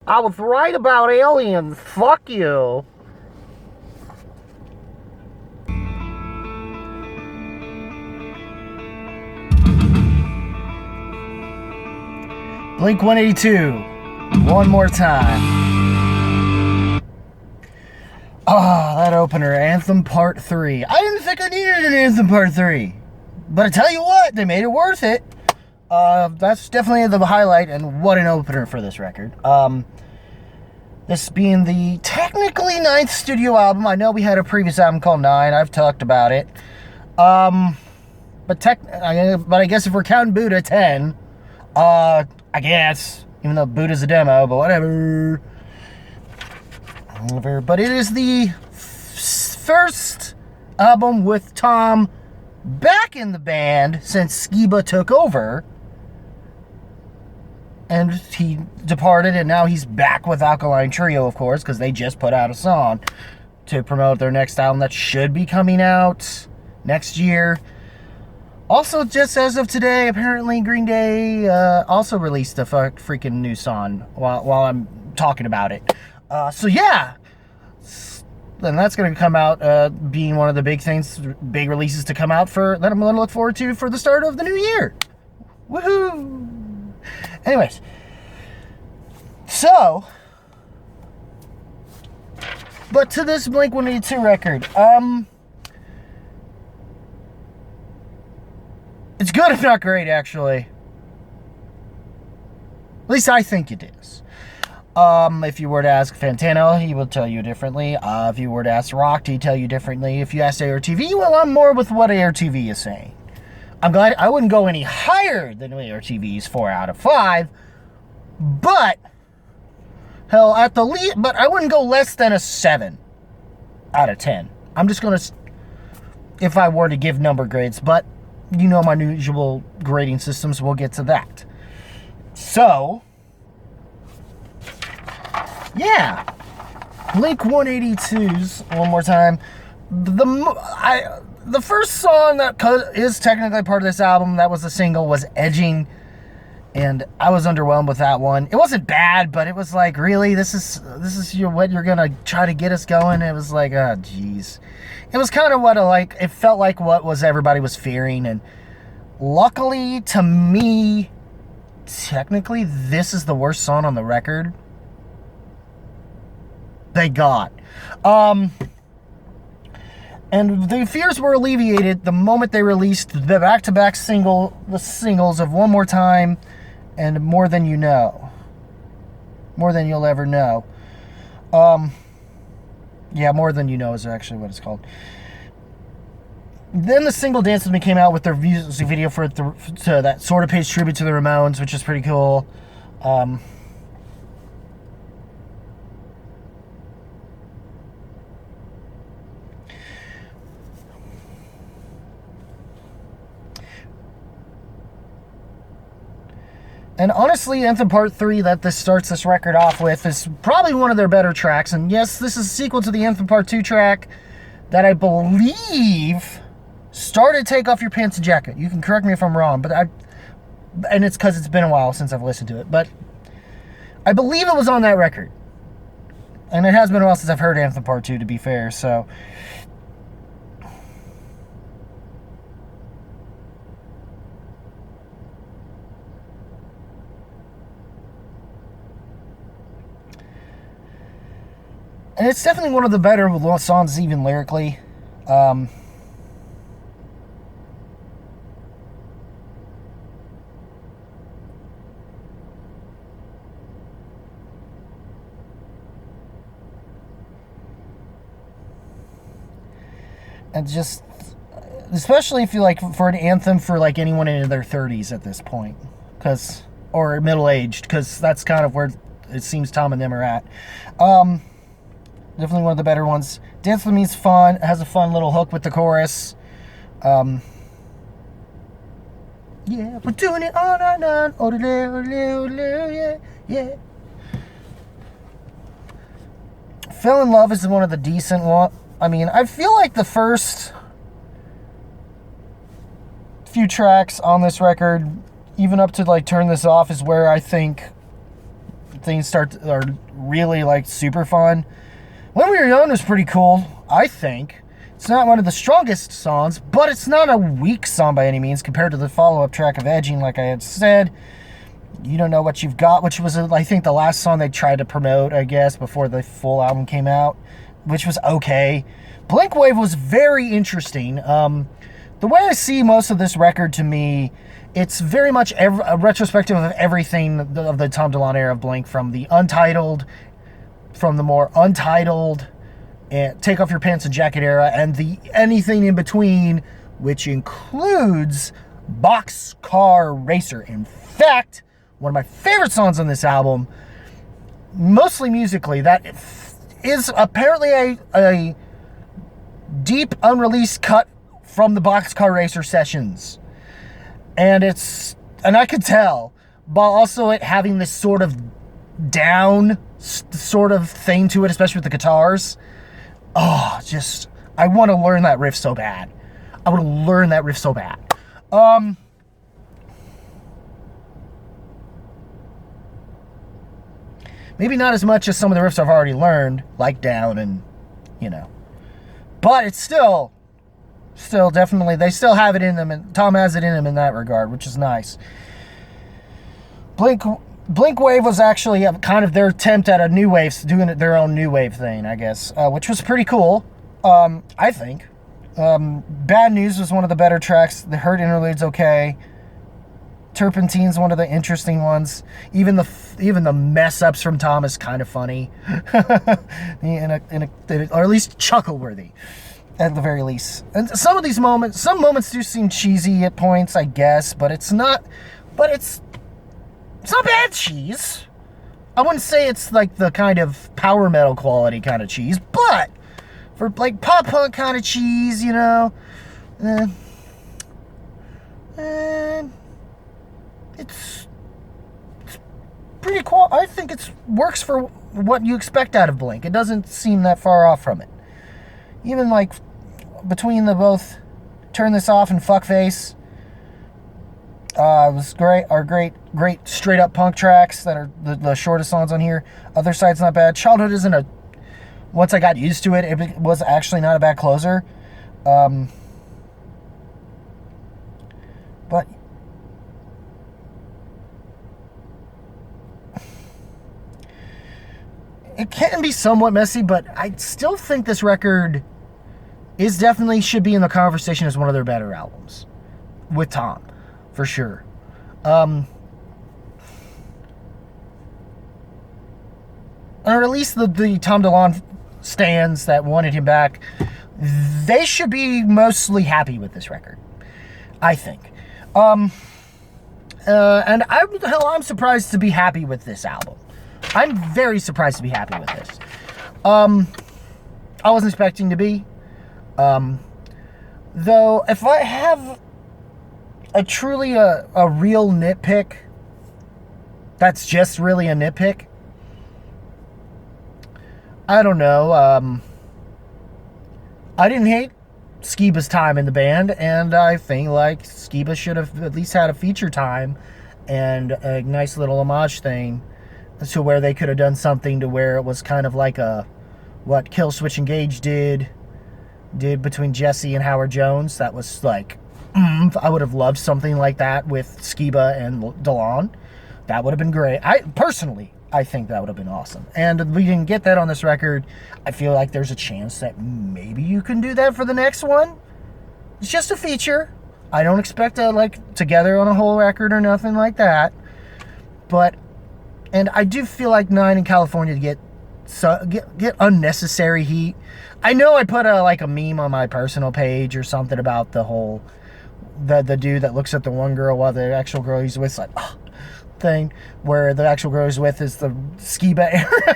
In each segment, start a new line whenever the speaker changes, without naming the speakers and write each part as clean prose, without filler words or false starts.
I was right about aliens. Fuck you. Blink-182. One more time. Ah, that opener. Anthem Part 3. I didn't think I needed an Anthem Part 3. But I tell you what, they made it worth it. That's definitely the highlight, and what an opener for this record. This being the technically 9th studio album. I know we had a previous album called 9. I've talked about it. But I guess if we're counting Buddha, 10. I guess. Even though Buddha's a demo, but whatever. But it is the first album with Tom back in the band since Skiba took over. And he departed, and now he's back with Alkaline Trio, of course, because they just put out a song to promote their next album that should be coming out next year. Also, just as of today, apparently Green Day also released a freaking new song while I'm talking about it. So yeah, and that's going to come out being one of the big releases to come out that I'm going to look forward to for the start of the new year. Woohoo! Anyways, so, but to this Blink-182 record, it's good if not great, actually. At least I think it is. If you were to ask Fantano, he will tell you differently. If you were to ask Rock, he'd tell you differently. If you asked ARTV, well, I'm more with what ARTV is saying. I'm glad I wouldn't go any higher than ARTV's 4 out of 5, but hell, at the least, but I wouldn't go less than a 7 out of 10. I'm just gonna, if I were to give number grades, but you know my usual grading systems, we'll get to that. So, yeah, Blink-182's one more time. The first song that is technically part of this album that was a single was Edging, and I was underwhelmed with that one. It wasn't bad, but it was like, really, this is what you're gonna try to get us going? It was like, oh geez. It was kind of it felt like what everybody was fearing, and luckily to me, technically this is the worst song on the record. They got. And the fears were alleviated the moment they released the back-to-back singles of One More Time and More Than You Know. More Than You'll Ever Know. Yeah, More Than You Know is actually what it's called. Then the single Dance With Me came out with their music video to that sort of pays tribute to the Ramones, which is pretty cool. And honestly, Anthem Part 3 that this starts this record off with is probably one of their better tracks. And yes, this is a sequel to the Anthem Part 2 track that I believe started Take Off Your Pants and Jacket. You can correct me if I'm wrong, but and it's because it's been a while since I've listened to it. But I believe it was on that record. And it has been a while since I've heard Anthem Part 2, to be fair, so... And it's definitely one of the better songs, even lyrically. And just, especially if you like, for an anthem for like anyone in their 30s at this point, or middle-aged, because that's kind of where it seems Tom and them are at. Definitely one of the better ones. Dance With Me is fun. It has a fun little hook with the chorus. Yeah, we're doing it all night long. Yeah. Fell in Love is one of the decent ones. I mean, I feel like the first few tracks on this record, even up to like Turn This Off, is where I think things are really like super fun. When We Were Young was pretty cool, I think. It's not one of the strongest songs, but it's not a weak song by any means compared to the follow-up track of Edging, like I had said. You Don't Know What You've Got, which was, I think, the last song they tried to promote, I guess, before the full album came out, which was okay. Blink Wave was very interesting. The way I see most of this record, to me, it's very much a retrospective of everything of the Tom DeLonge era of Blink, from the more untitled, and Take Off Your Pants and Jacket era, and the anything in between, which includes Boxcar Racer. In fact, one of my favorite songs on this album, mostly musically, that is apparently a deep unreleased cut from the Boxcar Racer sessions. And I could tell, but also it having this sort of down sort of thing to it, especially with the guitars. Oh, I want to learn that riff so bad. Maybe not as much as some of the riffs I've already learned, like Down and, but it's still definitely, they still have it in them, and Tom has it in him in that regard, which is nice. Blink Wave was actually kind of their attempt at a new wave, doing their own new wave thing, I guess, which was pretty cool, I think. Bad News was one of the better tracks. The Hurt interlude's okay. Turpentine's one of the interesting ones. Even the mess ups from Tom is kind of funny, or at least chuckle worthy, at the very least. And some moments do seem cheesy at points, I guess, but it's not bad cheese. I wouldn't say it's like the kind of power metal quality kind of cheese, but for like pop punk kind of cheese, it's pretty cool. I think it works for what you expect out of Blink. It doesn't seem that far off from it. Even like between the both Turn This Off and Fuckface, was great. Are great straight up punk tracks that are the shortest songs on here. Other Side's not bad. Childhood isn't once I got used to it, it was actually not a bad closer. But it can be somewhat messy, but I still think this record should be in the conversation as one of their better albums with Tom, for sure. Or at least the Tom DeLonge stands that wanted him back, they should be mostly happy with this record, I think. And I'm surprised to be happy with this album. I'm very surprised to be happy with this. I wasn't expecting to be. Though, if I have a real nitpick, that's just really a nitpick, I don't know. I didn't hate Skiba's time in the band, and I think like Skiba should have at least had a feature time and a nice little homage thing to where they could have done something to where it was kind of like what Killswitch Engage did between Jesse and Howard Jones. That was like, I would have loved something like that with Skiba and DeLonge. That would have been great. I think that would have been awesome. And we didn't get that on this record. I feel like there's a chance that maybe you can do that for the next one. It's just a feature. I don't expect together on a whole record or nothing like that. And I do feel like 9 in California to get unnecessary heat. I know I put a meme on my personal page or something about the whole the dude that looks at the one girl while the actual girl he's with thing, where the actual girl he's with is the Skiba era.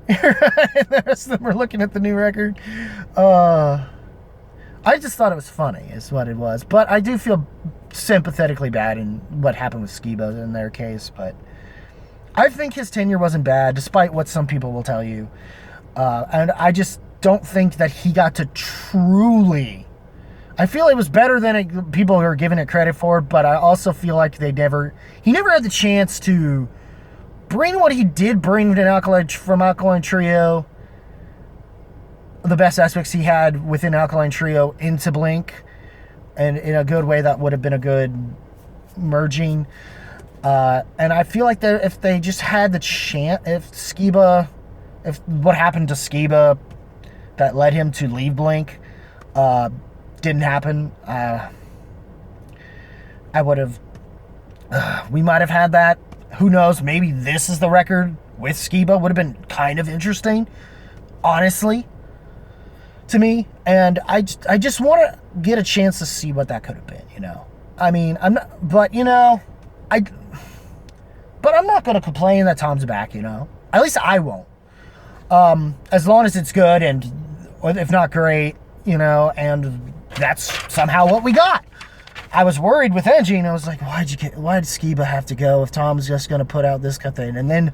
And the rest of them are looking at the new record. I just thought it was funny, is what it was. But I do feel sympathetically bad in what happened with Skiba in their case. But I think his tenure wasn't bad, despite what some people will tell you. And I just don't think that he got to truly... I feel it was better than people are giving it credit for, but I also feel like he never had the chance to bring what he did bring from Alkaline Trio, the best aspects he had within Alkaline Trio into Blink, and in a good way that would have been a good merging. And I feel like if they just had the chance, if what happened to Skiba that led him to leave Blink didn't happen, I would have, we might have had that. Who knows? Maybe this is the record with Skiba. Would have been kind of interesting, honestly, to me. And I just want to get a chance to see what that could have been, you know. I mean, I'm not, but you know, but I'm not going to complain that Tom's back, you know. At least I won't. As long as it's good and, if not great, you know, and that's somehow what we got. I was worried with Angie, and I was like, why did Skiba have to go if Tom's just going to put out this kind of thing? And then,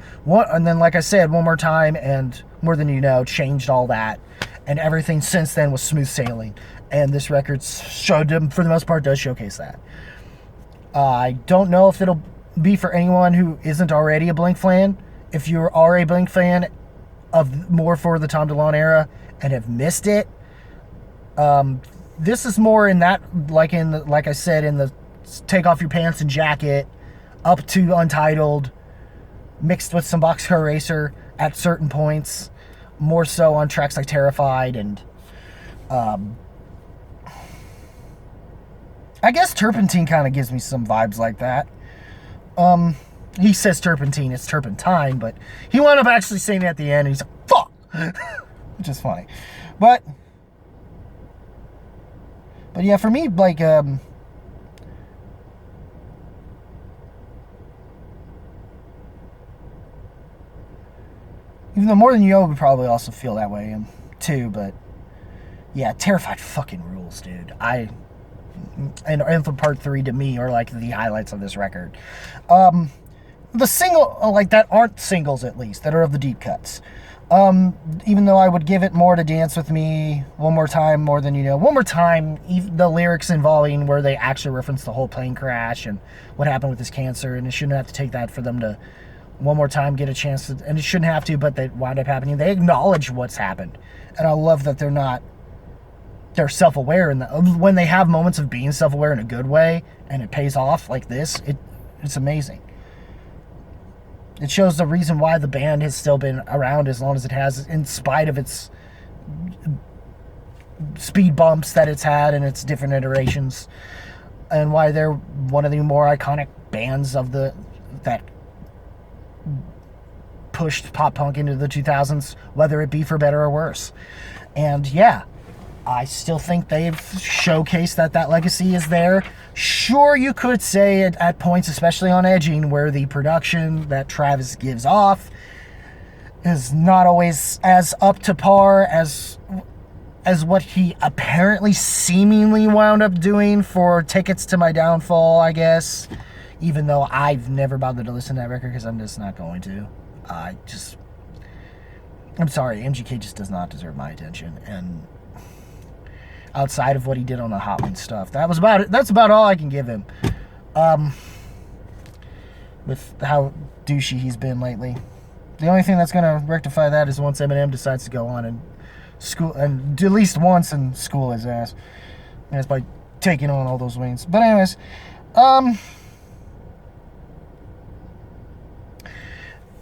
like I said, One More Time and More Than You Know changed all that, and everything since then was smooth sailing. And this record showed them, for the most part, does showcase that. I don't know if it'll be for anyone who isn't already a Blink fan. If you are a Blink fan of more for the Tom DeLonge era and have missed it, this is more in that, like I said, in the Take Off Your Pants and Jacket, up to Untitled, mixed with some Boxcar Racer at certain points, more so on tracks like Terrified, and I guess Turpentine kind of gives me some vibes like that. He says Turpentine, it's Turpentine, but he wound up actually saying it at the end, and he's like, fuck! Which is funny. But yeah, for me, like, even though More Than You Know would probably also feel that way, too, but yeah, Terrified fucking rules, dude. And Anthem Part 3 to me are like the highlights of this record. The single, like, that aren't singles, at least, that are of the deep cuts. Even though I would give it more to Dance With Me, One More Time, More Than You Know. One More Time, the lyrics involving where they actually reference the whole plane crash and what happened with his cancer, and it shouldn't have to take that for them to, one more time, get a chance to, and it shouldn't have to, but they wound up happening. They acknowledge what's happened, and I love that they're self-aware, and when they have moments of being self-aware in a good way, and it pays off like this, it's amazing. It shows the reason why the band has still been around as long as it has, in spite of its speed bumps that it's had and its different iterations, and why they're one of the more iconic bands of that pushed pop punk into the 2000s, whether it be for better or worse. And yeah, I still think they've showcased that legacy is there. Sure, you could say at points, especially on Edging, where the production that Travis gives off is not always as up to par as what he apparently seemingly wound up doing for Tickets to My Downfall, I guess. Even though I've never bothered to listen to that record because I'm just not going to. I'm sorry, MGK just does not deserve my attention. And outside of what he did on the Hot Wings stuff, that's about all I can give him. With how douchey he's been lately. The only thing that's going to rectify that is once Eminem decides to go on and school, and at least once, and school his ass. And it's by taking on all those wings. But anyways,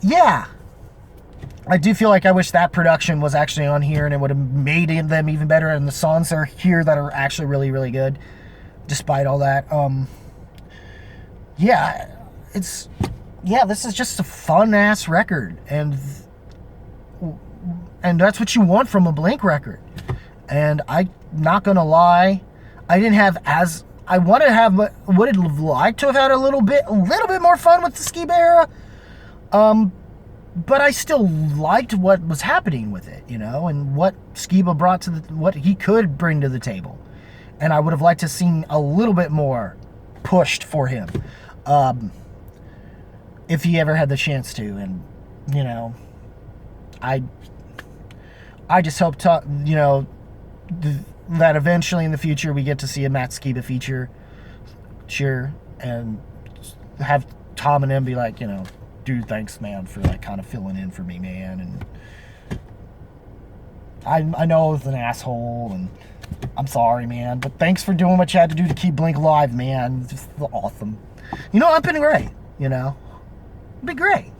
yeah, I do feel like I wish that production was actually on here, and it would have made them even better, and the songs that are here that are actually really, really good, despite all that. This is just a fun-ass record, and that's what you want from a Blink record. And I'm not gonna lie, I would have liked to have had a little bit more fun with the Skiba era. But I still liked what was happening with it, you know, and what Skiba brought to what he could bring to the table. And I would have liked to seen a little bit more pushed for him, if he ever had the chance to. And, you know, I just hope that eventually in the future we get to see a Matt Skiba feature, sure, and have Tom and him be like, you know, dude, thanks, man, for like kind of filling in for me, man. And I know I was an asshole, and I'm sorry, man, but thanks for doing what you had to do to keep Blink alive, man. It's just awesome. You know, I've been great, you know. It'd be great.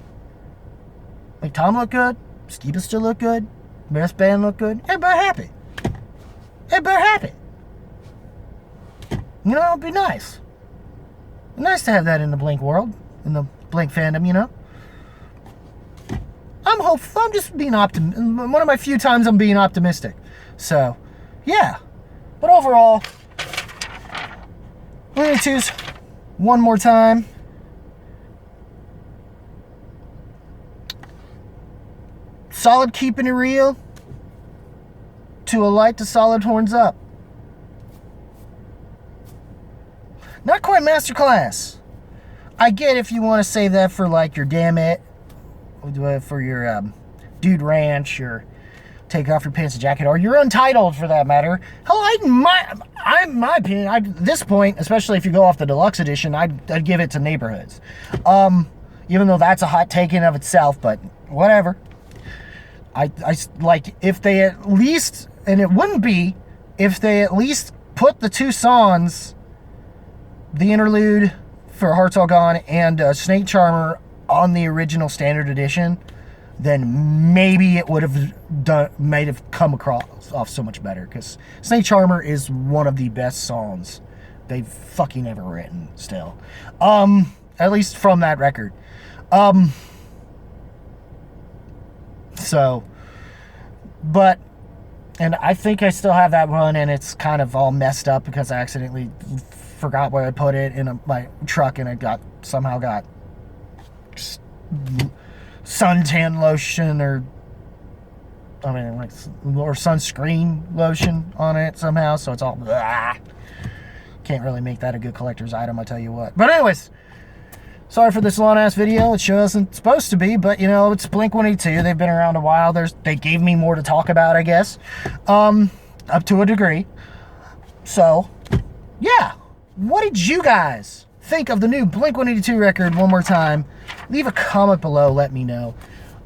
Like, Tom looked good. Skiba still looked good. Maris band looked good. Everybody happy. Everybody happy. You know, it'd be nice. Nice to have that in the Blink world, in the Blink fandom, you know. I'm hopeful. I'm just being optimistic. One of my few times I'm being optimistic. So, yeah. But overall, Blink-182's one more time. Solid keeping it real. To a light to solid horns up. Not quite masterclass. I get if you want to save that for like your damn it, for your dude ranch, or take off your pants and jacket, or you're untitled for that matter. Hell, my opinion, at this point, especially if you go off the deluxe edition, I'd give it to Neighborhoods. Even though that's a hot take in of itself, but whatever. I like if they at least, and it wouldn't be if they at least put the two songs, the interlude for Hearts All Gone and Snake Charmer on the original standard edition, then maybe it would have might have come off so much better, because Snake Charmer is one of the best songs they've fucking ever written still. At least from that record. So, but, and I think I still have that one, and it's kind of all messed up because I accidentally forgot where I put it in my truck, and it somehow got suntan lotion or sunscreen lotion on it somehow, so it's all blah. Can't really make that a good collector's item, I tell you what. But anyways, sorry for this long ass video. It sure isn't supposed to be, but you know, it's Blink-182. They've been around a while. They gave me more to talk about, I guess, up to a degree. So yeah, what did you guys think of the new Blink-182 record? One more time, leave a comment below, let me know.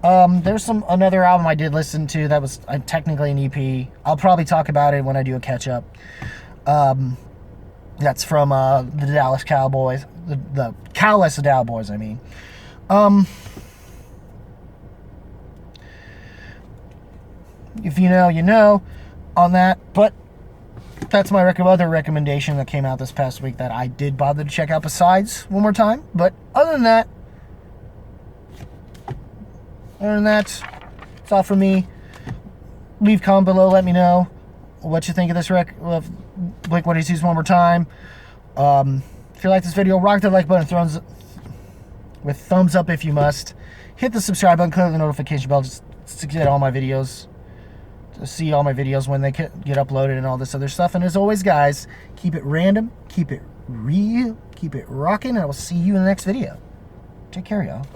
There's another album I did listen to that was technically an EP. I'll probably talk about it when I do a catch up. That's from the Dallas Cowboys, the Cowless Cowboys, I mean. If you know, you know on that. But that's my other recommendation that came out this past week that I did bother to check out besides one more time. But other than that, it's all for me. Leave a comment below, let me know what you think of this of Blink-182's one more time. If you like this video, rock the like button with thumbs up if you must. Hit the subscribe button, click the notification bell just to get all my videos, to see all my videos when they get uploaded and all this other stuff. And as always, guys, keep it random, keep it real, keep it rocking, and I will see you in the next video. Take care, y'all.